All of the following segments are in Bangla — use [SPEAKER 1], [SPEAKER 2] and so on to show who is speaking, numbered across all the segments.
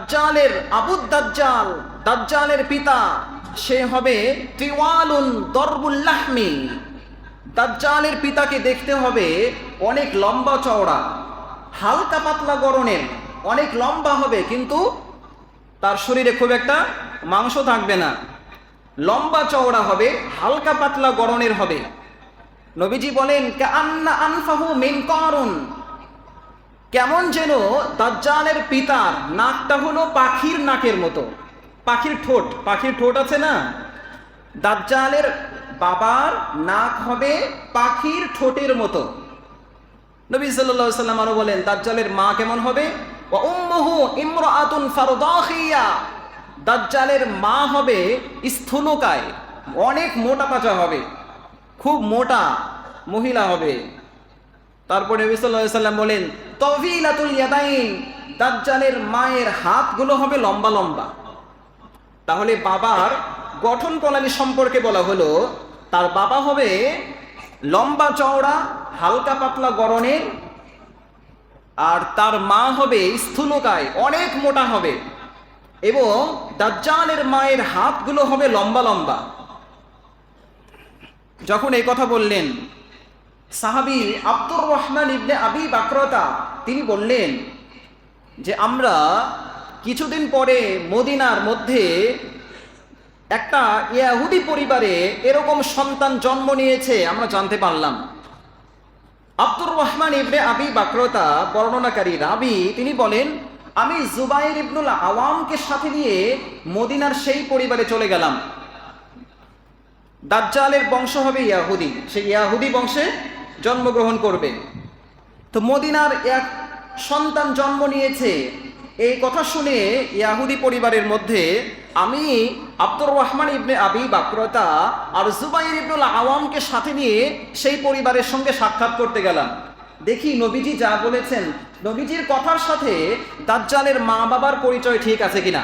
[SPEAKER 1] দাজ্জালের দাজ্জালের পিতা সে হবে তিওয়ালুন দরবুল লাহমি। দাজ্জালের পিতাকে দেখতে হবে অনেক লম্বা চওড়া, হালকা পাতলা গড়নের, অনেক লম্বা হবে, কিন্তু তার শরীরে খুব একটা মাংস থাকবে না, লম্বা চওড়া হবে, হালকা পাতলা গড়নের হবে। নবীজি বলেন কাআন্না আনফাহু মিন কারুন, কেমন যেন দাজ্জালের পিতার নাকটা হলো পাখির নাকের মতো, পাখির ঠোঁট আছে না, দাজ্জালের বাবার নাক হবে পাখির ঠোঁটের মতো। নবী সাল্লাল্লাহু আলাইহি ওয়াসাল্লাম আরো বলেন দাজ্জালের মা কেমন হবে, ওয়া উম্মুহু ইমরাআতুন ফারদাখিয়া, দাজ্জালের মা হবে স্থূলকায়, অনেক মোটা তাজা হবে, খুব মোটা মহিলা হবে। তারপরে নবী সাল্লাল্লাহু আলাইহি ওয়াসাল্লাম বলেন তাওয়িলাতুল ইয়াদাইন, দাজ্জালের মায়ের হাতগুলো হবে লম্বা লম্বা। তাহলে বাবার গঠন প্রণালী সম্পর্কে বলা হলো, তার বাবা হবে লম্বা চওড়া, হালকা পাতলা গড়নের, আর তার মা হবে স্থূলকায়, অনেক মোটা হবে, এবং দাজ্জালের মায়ের হাতগুলো হবে লম্বা লম্বা। যখন এই কথা বললেন, সাহাবী আব্দুর রহমান ইবনে আবি বাকরতা তিনি বললেন যে আমরা কিছুদিন পরে মদিনার মধ্যে একটা ইহুদি পরিবারে এরকম সন্তান জন্ম নিয়েছে আমরা জানতে পারলাম। আব্দুর রহমান ইবনে আবি বাকরতা বর্ণনাকারী রাবী তিনি বলেন, আমি জুবাইর ইবনুল আওয়ামকে সাথে নিয়ে মদিনার সেই পরিবারে চলে গেলাম। দাজ্জালের বংশ হবে ইয়াহুদি, সেই ইয়াহুদি বংশে জন্মগ্রহণ করবে। তো মদিনার এক সন্তান জন্ম নিয়েছে, এই কথা শুনে ইয়াহুদি পরিবারের মধ্যে আমি আব্দুর রহমান ইবনে আবি বাকরতা আর জুবাইর ইবনুল আওয়ামকে সাথে নিয়ে সেই পরিবারের সঙ্গে সাক্ষাৎ করতে গেলাম। দেখি নবীজি যা বলেছেন, নবীজির কথার সাথে দাজ্জালের মা বাবার পরিচয় ঠিক আছে কিনা।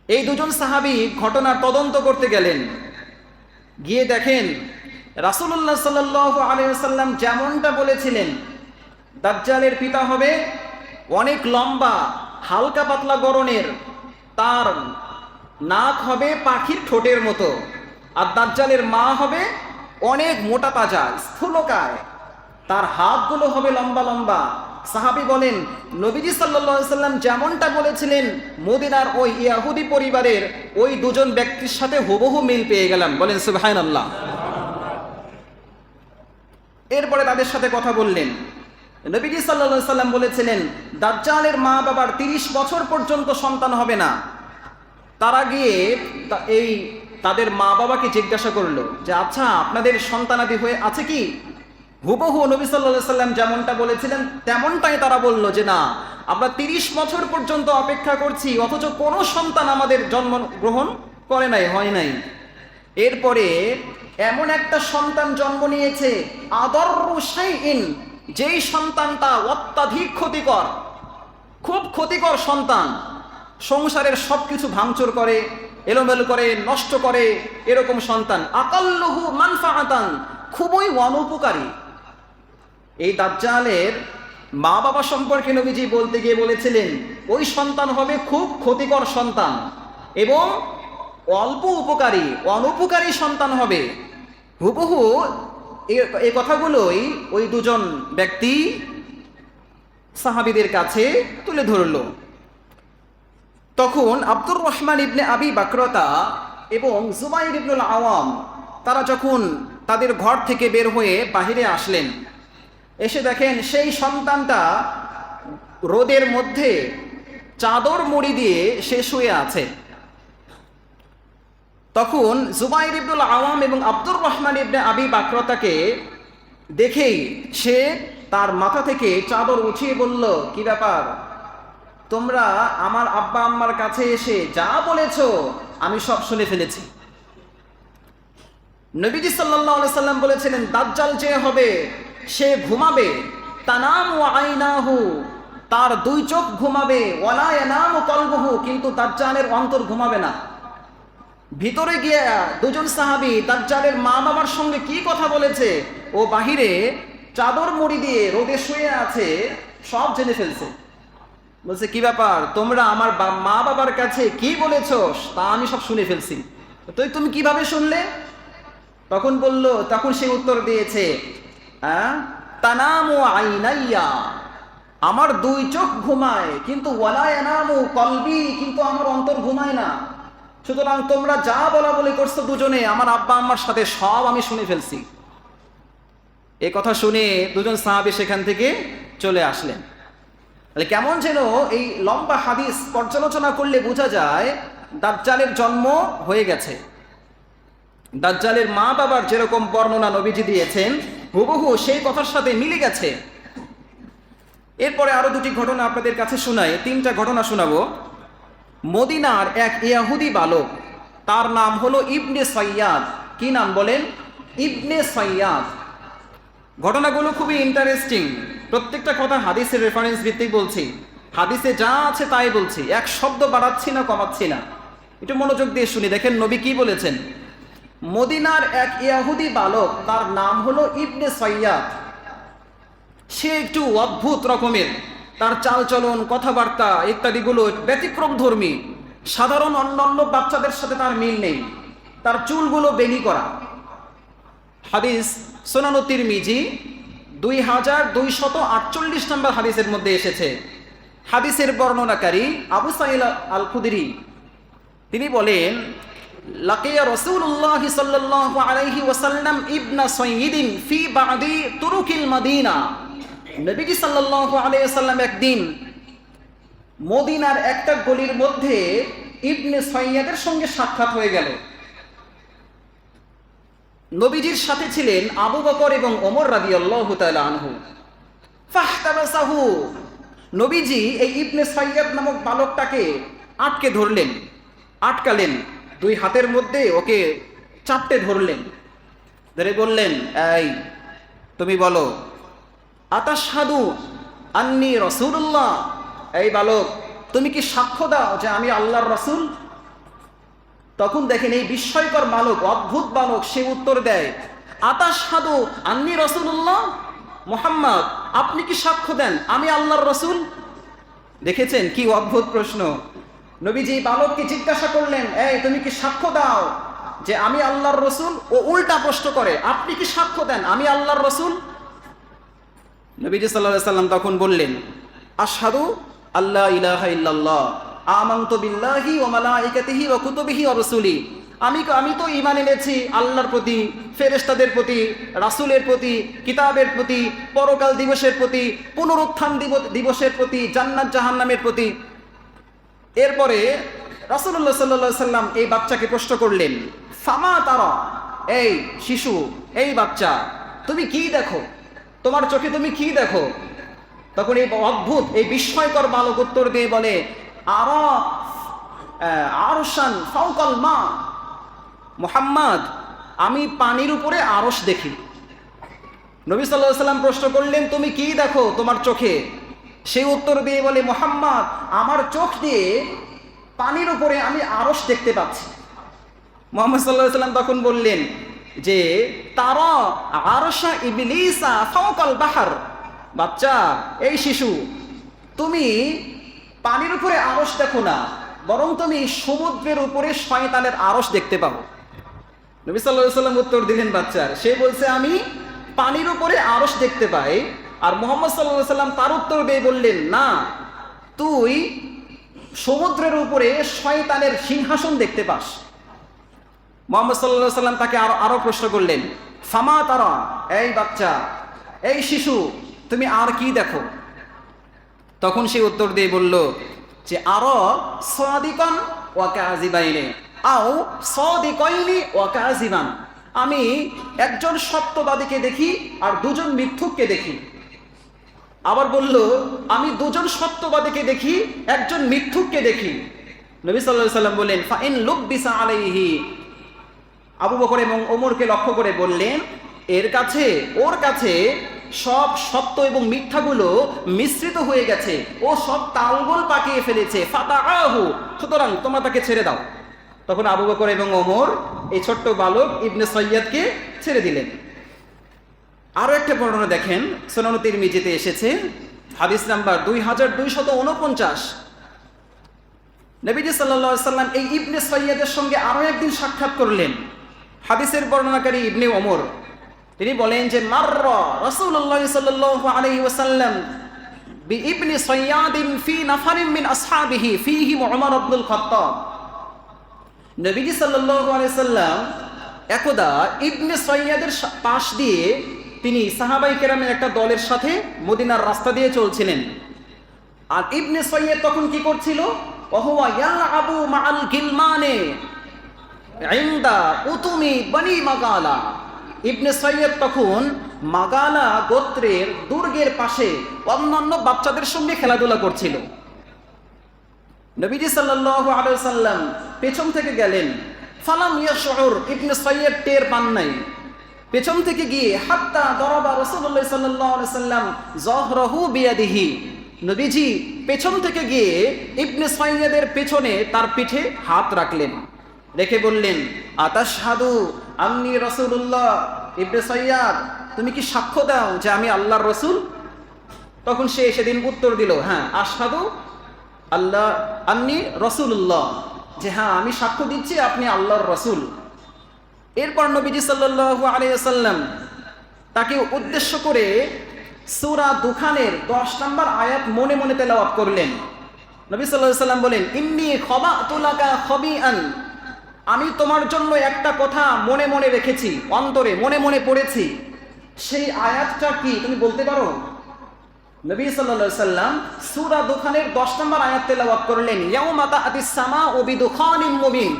[SPEAKER 1] এই দুজন সাহাবী ঘটনার তদন্ত করতে গেলেন, গিয়ে দেখেন রাসূলুল্লাহ সাল্লাল্লাহু আলাইহি ওয়াসাল্লাম যেমনটা বলেছিলেন, দাজ্জালের পিতা হবে অনেক লম্বা, হালকা পাতলা গড়নের, তার নাক হবে পাখির ঠোঁটের মতো, আর দাজ্জালের মা হবে অনেক মোটা তাজা স্থূলকায়, তার হাতগুলো হবে লম্বা লম্বা। সাহাবী বলেন নবীজি সাল্লাল্লাহু আলাইহি ওয়াসাল্লাম যেমনটা বলেছিলেন মদিনার ওই ইহুদি পরিবারের ওই দুজন ব্যক্তির সাথে হুবহু মিল পেয়ে গেলাম। বলেন সুবহানাল্লাহ। এরপরে তাদের সাথে কথা বললেন। নবীজি সাল্লাল্লাহু আলাইহি ওয়াসাল্লাম বলেছিলেন দাজ্জালের মা বাবার 30 বছর পর্যন্ত সন্তান হবে না। তারা গিয়ে তাদের মা বাবাকে জিজ্ঞাসা করলো যে আচ্ছা আপনাদের সন্তানাদি হয়ে আছে কি? হুবহু নবী সাল্লাল্লাহু আলাইহি ওয়াসাল্লাম যেমনটা বলেছিলেন তেমনটাই তারা বলল যে না, আমরা 30 বছর পর্যন্ত অপেক্ষা করছি, অথচ কোনো সন্তান আমাদের জন্ম গ্রহণ করে নাই, হয় নাই। এরপরে এমন একটা সন্তান জন্ম নিয়েছে আদররু শাইইন, যেই সন্তানটা অত্যাধিক ক্ষতিকর, খুব ক্ষতিকর সন্তান, সংসারের সবকিছু ভাঙচুর করে, এলোমেলো করে, নষ্ট করে, এরকম সন্তান। আকাল্লুহু মানফাআতান, খুবই অনুপকারী। এই দাজ্জালের মা বাবা সম্পর্কে নবীজি বলতে গিয়ে বলেছিলেন ওই সন্তান হবে খুব ক্ষতিকর সন্তান এবং অল্প উপকারী, অনুপকারী সন্তান হবে। হুবহু এই কথাগুলোই ওই দুজন ব্যক্তি সাহাবীদের কাছে তুলে ধরল। তখন আব্দুর রহমান ইবনে আবি বাকরতা এবং জুবাইর ইবনুল আওয়াম তারা যখন তাদের ঘর থেকে বের হয়ে বাহিরে আসলেন, এসে দেখেন সেই সন্তানটা রোদের মধ্যে চাদর মুড়ি দিয়ে সে শুয়ে আছে। তখন জুবাইর ইবনুল আওয়াম এবং আব্দুর রহমান ইবনে আবি বাকরতাকে দেখেই সে তার মাথা থেকে চাদর উঠিয়ে বলল, কি ব্যাপার, তোমরা আমার আব্বা আম্মার কাছে এসে যা বলেছো আমি সব শুনে ফেলেছি। নবীজি সাল্লাল্লাহু আলাইহি সাল্লাম বলেছিলেন দাজ্জাল যে হবে সে ঘুমাবে, তানামু আইনাহু, তার দুই চোখ ঘুমাবে, ওয়ালা ইয়ানামু কলবুহু, কিন্তু দাজ্জালের অন্তর ঘুমাবে না। ভিতরে গিয়ে দুজন সাহাবী দাজ্জালের মা বাবার সঙ্গে কি কথা বলেছে ও বাহিরে চাদর মুড়ি দিয়ে রোদে শুয়ে আছে সব জেনে ফেলছে। বলছে কি ব্যাপার, তোমরা আমার মা বাবার কাছে কি বলেছ তা আমি সব শুনে ফেলছি, তুমি কিভাবে শুনলে? তখন সে উত্তর দিয়েছে, তানামু আইনাইয়া, আমার দুই চোখ ঘুমায়, কিন্তু ওয়ালা ইয়ানামু কলবি, কিন্তু আমার অন্তর ঘুমায় না। সুতরাং তোমরা যা বলা বলি করছো দুজনে, আমার আব্বা আম্মার সাথে সব আমি শুনে ফেলছি। এ কথা শুনে দুজন সাহাবী সেখান থেকে চলে আসলেন। তাহলে কেমন যেন এই লম্বা হাদিস পর্যালোচনা করলে বোঝা যায় দাজ্জালের জন্ম হয়ে গেছে। দাজ্জালের মা বাবার যেরকম বর্ণনা নবীজি দিয়েছেন হুবহু সেই কথার সাথে মিলে গেছে। এরপরে আরো দুটি ঘটনা আপনাদের কাছে শোনাই, তিনটা ঘটনা শোনাবো। মদিনার এক ইহুদি বালক, তার নাম হলো ইবনে সাইয়াদ। কি নাম বলেন? ইবনে সাইয়াদ। ঘটনাগুলো খুবই ইন্টারেস্টিং, প্রত্যেকটা কথা হাদিসের রেফারেন্স ভিত্তিক বলছি, হাদিসে যা আছে তাই বলছি, এক শব্দ বাড়াচ্ছি না কমাচ্ছি না। একটু মনোযোগ দিয়ে শুনি, দেখেন নবী কি বলেছেন। মদিনার এক ইহুদি বালক, তার নাম হলো ইবনে সাইয়াদ। সে একটু অদ্ভুত রকমের, তার চালচলন কথাবার্তা ইত্যাদিগুলো ব্যতিক্রম ধর্মী, সাধারণ অন্যান্য বাচ্চাদের সাথে তার মিল নেই। তার চুলগুলো বেনি করা। হাদিস সুনান তিরমিজি 2248 নম্বর হাদিসের মধ্যে এসেছে। হাদিসের বর্ণনাকারী আবু সাঈদ আল খুদরি, তিনি বলেন, লাকিয়া রাসূলুল্লাহ সাল্লাল্লাহু আলাইহি ওয়াসাল্লাম ইবনা সাইয়িদিন ফি বাদি তুরুকিল মদিনা। নবীজি সাল্লাল্লাহু আলাইহি ওয়াসাল্লাম একদিন মদিনার একটা গলির মধ্যে ইবনে সাইয়্যাদের সঙ্গে সাক্ষাৎ হয়ে গেল। নবীজির সাথে ছিলেন আবু বকর এবং ওমর রাদিয়াল্লাহু তাআলা আনহু। ফাহতাবাসাহু, নবীজি এই ইবনে সাইয়্যাদ নামক বালকটাকে আটকালেন, দুই হাতের মধ্যে ওকে চাপটে ধরলেন, ধরে বললেন, এই তুমি বলো, আতাশহাদু আন্নী রাসূলুল্লাহ, এই বালক তুমি কি সাক্ষ্য দাও যে আমি আল্লাহর রাসূল? তখন দেখেন এই বিস্ময়কর বালক, অদ্ভুত বালক, সে উত্তর দেয়, আতাশহাদু আন্নী রাসূলুল্লাহ, মুহাম্মদ আপনি কি সাক্ষ্য দেন আমি আল্লাহর রাসূল? দেখেছেন কি অদ্ভুত প্রশ্ন। নবীজি বালককে জিজ্ঞাসা করলেন, এই তুমি কি সাক্ষ্য দাও যে আমি আল্লাহর রাসূল? ও উল্টা প্রশ্ন করে, আপনি কি সাক্ষ্য দেন আমি আল্লাহর রাসূল? নবীজি সাল্লাল্লাহু আলাইহি সাল্লাম তখন বললেন, আশহাদু আল্লা ইলাহা ইল্লাল্লাহ আমানতু বিল্লাহি ওয়া মালাইকাতিহি ওয়া কুতুবিহি ওয়া রাসূলি, আমি তো ঈমান এনেছি আল্লাহর প্রতি, ফেরেশতাদের প্রতি, রাসূলের প্রতি, কিতাবের প্রতি, পরকাল দিবসের প্রতি, পুনরুত্থান দিবসের প্রতি, জান্নাত জাহান্নামের প্রতি। এরপরে রাসূলুল্লাহ সাল্লাল্লাহু আলাইহি সাল্লাম এই বাচ্চাকে প্রশ্ন করলেন, ফামা তারা, এই শিশু, এই বাচ্চা তুমি কি দেখো, তোমার চোখে তুমি কি দেখো? তখন এই অদ্ভুত এই বিস্ময়কর বালক উত্তর দিয়ে বলে, আরশান ফাওকাল মা, মুহাম্মদ আমি পানির উপরে আরশ দেখি। নবী সাল্লাল্লাহু আলাইহি সাল্লাম প্রশ্ন করলেন, তুমি কি দেখো তোমার চোখে? সেই উত্তর দিয়ে বলে, মুহাম্মদ আমার চোখ দিয়ে পানির উপরে আমি আরশ দেখতে পাচ্ছি। মুহাম্মদ সাল্লাল্লাহু আলাইহি সাল্লাম তখন বললেন যে, তারা আরশা ইবলিসা ফাওকাল বাহর, বাচ্চা, এই শিশু, তুমি পানির উপরে আরশ দেখো না, বরং তুমি সমুদ্রের উপরে শয়তানের আরশ দেখতে পাবো। নবী সাল্লাল্লাহু আলাইহি সাল্লাম উত্তর দিলেন বাচ্চার, সে বলছে আমি পানির উপরে আরশ দেখতে পাই, আর মুহাম্মদ সাল্লাল্লাহু আলাইহি সাল্লাম তার উত্তর দিয়ে বললেন, না, তুই সমুদ্রের উপরে শয়তানের সিংহাসন দেখতে পাস। মুহাম্মদ সাল্লাল্লাহু আলাইহি সাল্লাম তাকে আরো প্রশ্ন করলেন, ফামা তারা, এই বাচ্চা, এই শিশু তুমি আর কি দেখো? তখন সে উত্তর দিয়ে বলল যে, আরো সাদিকান ওয়া কাযিবাইনি আও সাদিকাইনি ওয়া কাযিবান, আমি একজন সত্যবাদীকে দেখি আর দুজন মিথ্যুককে দেখি। আবার বলল, আমি দুজন সত্যবাদীকে দেখি, একজন মিথ্যুককে দেখি। নবী সাল্লাল্লাহু আলাইহি সাল্লাম বললেন, ফা ইন লুব্বিসা আলাইহি, আবু বকর এবং ওমরকে লক্ষ্য করে বললেন, ওর কাছে সব সত্য এবং মিথ্যাগুলো মিশ্রিত হয়ে গেছে, ও সব তালগোল পাকিয়ে ফেলেছে, ফাতাআহু, সুতরাং তোমরা তাকে ছেড়ে দাও। তখন আবু বকর এবং ওমর এই ছোট্ট বালক ইবনে সাইয়্যাদকে ছেড়ে দিলেন। আরো একটা বর্ণনা দেখেন, সুনান তিরমিজিতে এসেছে, হাদিস নাম্বার 2249। নবীজি সাল্লাল্লাহু আলাইহি সাল্লাম এই ইবনে সৈয়দের সঙ্গে আরো একদিন সাক্ষাৎ করলেন। হাদিসের বর্ণনাকারী ইবনে ওমর তিনি বলেন যে মাররা রাসূলুল্লাহ সাল্লাল্লাহু আলাইহি ওয়াসাল্লাম বিইবনি সৈয়াদিন ফি নাফারিন মিন আসহাবিহি ফীহিম উমর ইবনুল খাত্তাব। নবীজি সাল্লাল্লাহু আলাইহি সাল্লাম একদা ইবনে সৈয়দের পাশ দিয়ে তিনি সাহাবায়ে কেরামের একটা দলের সাথে মদিনার রাস্তা দিয়ে চলছিলেন। আর ইবনে সৈয়দ তখন কি করছিল? ওহুয়া ইয়ালআবু মাআল গিলমানে ইনদা উতুমি বনি মাগালা। ইবনে সৈয়দ তখন মাগালা গোত্রের দুর্গের পাশে অন্যান্য বাচ্চাদের সঙ্গে খেলাধুলা করছিল। নবীজি সাল্লাল্লাহু আলাইহি ওয়াসাল্লাম পেছন থেকে গেলেন। ফালাম ইয়াশউর, ইবনে সৈয়দ টের পান নাই। পেছন থেকে গিয়ে হাত্তা দরাবা রাসূলুল্লাহ সাল্লাল্লাহু আলাইহি ওয়াসাল্লাম যহরাহু বিয়াদিহি, নবীজি পেছন থেকে গিয়ে ইবনে সৈয়দের পেছনে তার পিঠে হাত রাখলেন, রেখে বললেন আতাশহাদু আন্নী রাসূলুল্লাহ। ইবনে সৈয়দ, তুমি কি সাক্ষ্য দাও যে আমি আল্লাহর রাসূল? তখন সে সেদিন উত্তর দিল, হ্যাঁ আশহাদু আল্লাহ আন্নী রাসূলুল্লাহ, যে হ্যাঁ আমি সাক্ষ্য দিচ্ছি আপনি আল্লাহর রাসূল। এরপর নবীজি সাল্লাল্লাহু আলাইহি ওয়াসাল্লাম তাকে উদ্দেশ্য করে সূরা দুখানের 10 নম্বর আয়াত মনে মনে তেলাওয়াত করলেন। নবী সাল্লাল্লাহু আলাইহি ওয়াসাল্লাম বলেন ইন্নী খাবাতু লাকা খাবিআন, আমি তোমার জন্য একটা কথা মনে মনে রেখেছি, অন্তরে মনে মনে পড়েছি। সেই আয়াতটা কি তুমি বলতে পারো? নবী সাল্লাল্লাহু আলাইহি ওয়াসাল্লাম সূরা দুখানের 10 নম্বর আয়াত তেলাওয়াত করলেন, ইয়াউমা তাআতিস সামাউ বিদুখানিম মুবিন,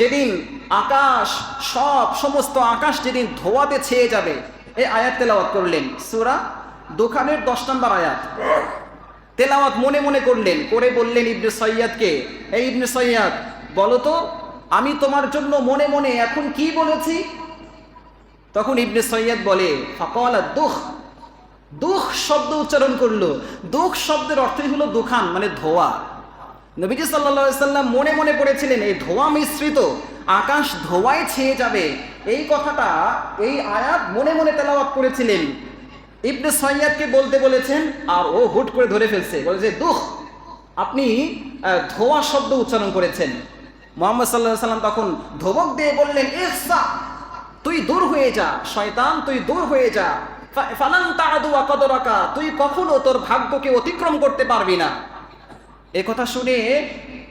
[SPEAKER 1] যেদিন আকাশ সমস্ত আকাশ যেদিন ধোঁয়াতে ছেয়ে যাবে, এই আয়াত তেলাওয়াত করলেন। সূরা দুখানের 10 নম্বর আয়াত তেলাওয়াত মনে মনে করলেন, করে বললেন ইবনে সৈয়দকে, এই ইবনে সৈয়দ বলো তো আমি তোমার জন্য মনে মনে এখন কি বলেছি? তখন ইবনে সৈয়দ বলে ফাকালা দুখ, দুখ শব্দ উচ্চারণ করলো। দুখ শব্দের অর্থই হলো দুখান, মানে ধোঁয়া। নবীজি সাল্লাল্লাহু আলাইহি সাল্লাম মনে মনে পড়েছিলেন এই ধোঁয়া মিশ্রিত আকাশ ধোঁয়ায় ছেয়ে যাবে, এই কথাটা এই আয়াত মনে মনে তেলাওয়াত করেছিলেন। ইবনে সৈয়দকে বলতে বলেছেন আর ও হুট করে ধরে ফেলছে, বলে যে দুখ, আপনি ধোঁয়া শব্দ উচ্চারণ করেছেন। মুহাম্মদ সাল্লাল্লাহু আলাইহি সাল্লাম তখন ধমক দিয়ে বললেন ইসা, তুই দূর হয়ে যা শয়তান, তুই দূর হয়ে যা, ফালান তাআদু কদরাকা, তুই কখনো তোর ভাগ্যকে অতিক্রম করতে পারবি না। এই কথা শুনে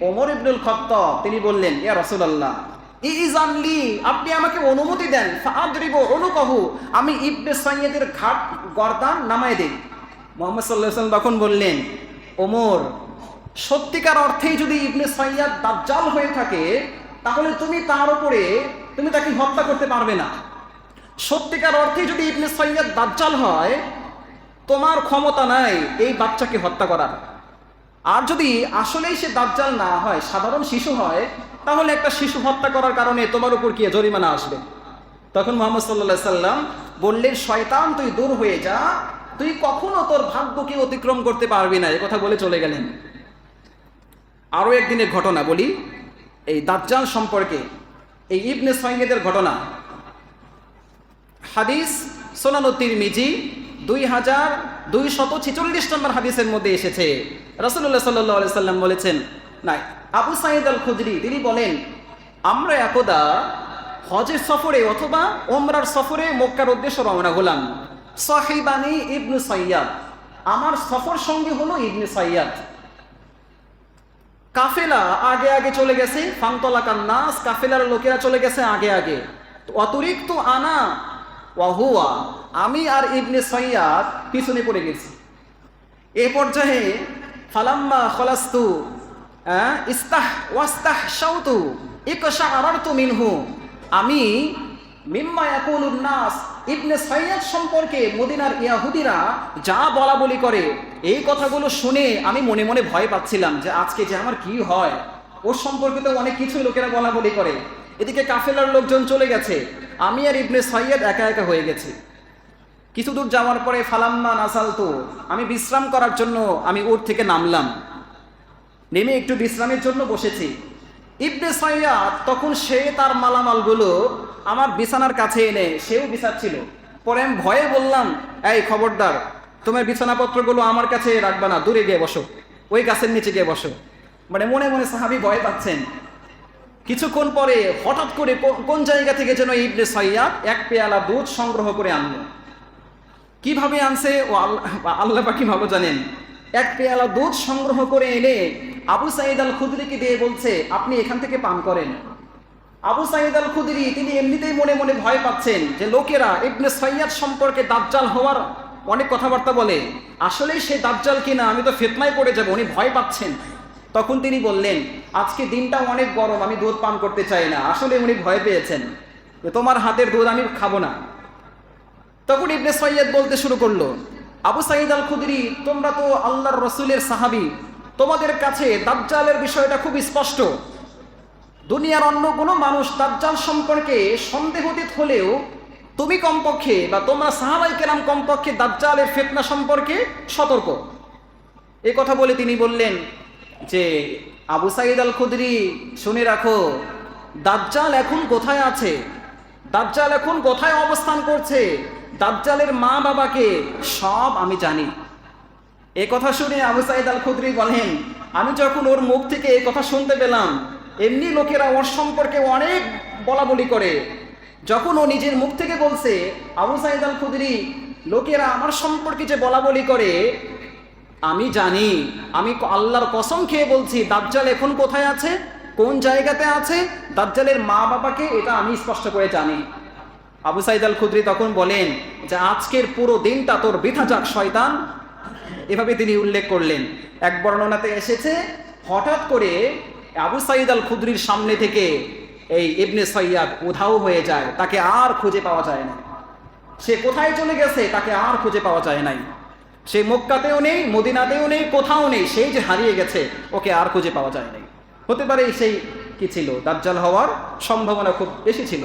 [SPEAKER 1] ওমর ইবনুল খাত্তাব তিনি বললেন ইয়া রাসূলুল্লাহ ইজানলি, আপনি আমাকে অনুমতি দেন, ফাআদরিবু উনুকাহু, আমি ইবনে সৈয়দের ঘাট গর্দান নামায় দেই। মুহাম্মদ সাল্লাল্লাহু আলাইহি ওয়াসাল্লাম তখন বললেন ওমর, সত্যিকার অর্থেই যদি ইবনে সৈয়দ দাজ্জাল হয়ে থাকে তাহলে তুমি তার উপরে তুমি তাকে হত্যা করতে পারবে না। সত্যিকার অর্থেই যদি ইবনে সৈয়দ দাজ্জাল হয় তোমার ক্ষমতা নাই এই বাচ্চাকে হত্যা করার। আর যদি আসলেই সে দাজ্জাল না হয়, সাধারণ শিশু হয়, তাহলে একটা শিশু হত্যা করার কারণে তোমার উপর কি জরিমানা আসবে। তখন মুহাম্মদ সাল্লাল্লাহু আলাইহি ওয়াসাল্লাম বললেন শয়তান তুই দূর হয়ে যা, তুই কখনো তোর ভাগ্যকে অতিক্রম করতে পারবি না, এই কথা বলে চলে গেলেন। আরো একদিনের ঘটনা বলি এই দাজ্জাল সম্পর্কে, এই ইবনে সৈয়দের ঘটনা। হাদিস সুনান তিরমিজি 2246 নম্বর হাদিসের মধ্যে এসেছে, রাসূলুল্লাহ সাল্লাল্লাহু আলাইহি সাল্লাম বলেছেন, না আবু সাঈদ আল খুদরি তিনি বলেন আমরা একদা হজের সফরে অথবা ওমরার সফরে মক্কার উদ্দেশ্যে রওনা হলাম। সাহিবানি ইবনে সৈয়দ, আমার সফর সঙ্গী হলো ইবনে সৈয়দ। কাফেলা আগে আগে চলে গেছে, ফান্তলাকান নাস, কাফেলার লোকেরা চলে গেছে আগে আগে। অতিরিক্ত আনা ওয়াহুয়া, আমি আর ইবনে সৈয়দ পিছনে পড়ে গেছি। এ পর্যায়ে ফালাম্মা খলাস্তু ইস্তাহ ওয়াস্তাহ শাউতু ইকশাআরারতু মিনহু, আমি মিম্মা ইয়াকুলুন নাস, ইবনে সৈয়দ সম্পর্কে মদিনার ইহুদিরা যা বলা বলি করে এই কথাগুলো শুনে আমি মনে মনে ভয় পাচ্ছিলাম যে আজকে যে আমার কি হয়। ওর সম্পর্কে তো অনেক কিছু লোকেরা বলা বলি করে, এদিকে কাফেলার লোকজন চলে গেছে, আমি আর ইবনে সৈয়দ একা একা হয়ে গেছি। কিছু দূর যাওয়ার পরে ফালাম্মা নাসালতু, আমি বিশ্রাম করার জন্য আমি উট থেকে নামলাম, নেমে একটু বিশ্রামের জন্য বসেছি। ইবনে সৈয়দ তখন সে তার মালামালগুলো আমার বিছানার কাছে এনে সেও বিছাচ্ছিল। পরে আমি ভয়ে বললাম এই খবরদার তোমার বিছানাপত্রগুলো আমার কাছে রাখবা না, দূরে গিয়ে বসো, ওই গাছের নিচে গিয়ে বসো। মানে মনে মনে সাহাবী ভয় পাচ্ছেন। কিছুক্ষণ পরে হঠাৎ করে কোন জায়গা থেকে যেন ইবনে সাইয়াদ এক পেয়ালা দুধ সংগ্রহ করে আনলো। কিভাবে আনছে ও আল্লাহ পাকি ভালো জানেন। এক পেয়ালা দুধ সংগ্রহ করে এনে আবু সাঈদ আল খুদরিকে দিয়ে বলছে, আপনি এখান থেকে পান করেন। আবু সাঈদ আল খুদরি তিনি এমনিতেই মনে মনে ভয় পাচ্ছেন যে লোকেরা ইবনে সাইয়াদ সম্পর্কে দাজ্জাল হওয়ার অনেক কথাবার্তা বলে, আসলেই সে দাজ্জাল কিনা, আমি তো ফিতনায় পড়ে যাব, উনি ভয় পাচ্ছেন। তখন তিনি বললেন, আজকে দিনটা অনেক গরম, আমি দুধ পান করতে চাই না। আসলে উনি ভয় পেয়েছেন যে তোমার হাতের দুধ আমি খাবো না। তখন ইবনে সাইয়াদ বলতে শুরু করলো, আবু সাঈদ আল খুদরি, তোমরা তো আল্লাহর রসুলের সাহাবী, তোমাদের কাছে দাজ্জালের বিষয়টা খুব স্পষ্ট। দুনিয়ার অন্য কোনো মানুষ দাজ্জাল সম্পর্কে সন্দেহতীত হলেও তুমি কমপক্ষে বা তোমরা সাহাবায়ে কেরাম কমপক্ষে দাজ্জালের ফিতনা সম্পর্কে সতর্ক। এই কথা বলে তিনি বললেন যে আবু সাঈদ আল খুদরি, শুনে রাখো, দাজ্জাল এখন কোথায় আছে, দাজ্জাল এখন কোথায় অবস্থান করছে, দাজ্জালের মা বাবাকে সব আমি জানি। এই কথা শুনে আবু সাঈদ আল খুদরি বলেন, আমি যখন ওর মুখ থেকে এই কথা শুনতে পেলাম, এমনি লোকেরা ওর সম্পর্কে অনেক বলা বলি করে, যখন ও নিজের মুখ থেকে বলছে, আবু সাঈদ আল খুদরি, লোকেরা আমার সম্পর্কে যে বলা বলি করে আমি জানি, আমি আল্লাহর কসম খেয়ে বলছি, দাজ্জাল এখন কোথায় আছে, কোন জায়গাতে আছে, দাজ্জালের মা বাবাকে এটা আমি স্পষ্ট করে জানি। আবু সাঈদ আল খুদরি তখন বলেন যে আজকের পুরো দিনটা তোর বৃথা যাক শয়তান, এভাবে তিনি উল্লেখ করলেন। এক বর্ণনাতে এসেছে, হঠাৎ করে আবু সাঈদ আল খুদরির সামনে থেকে এই ইবনে সাইয়াদ উধাও হয়ে যায়, তাকে আর খুঁজে পাওয়া যায় না। সে কোথায় চলে গেছে তাকে আর খুঁজে পাওয়া যায় নাই। সে মক্কাতেও নেই, মদিনাতেও নেই, কোথাও নেই, সেই যে হারিয়ে গেছে ওকে আর খুঁজে পাওয়া যায় নাই। হতে পারে সেই কি ছিল, দাজ্জাল হওয়ার সম্ভাবনা খুব বেশি ছিল।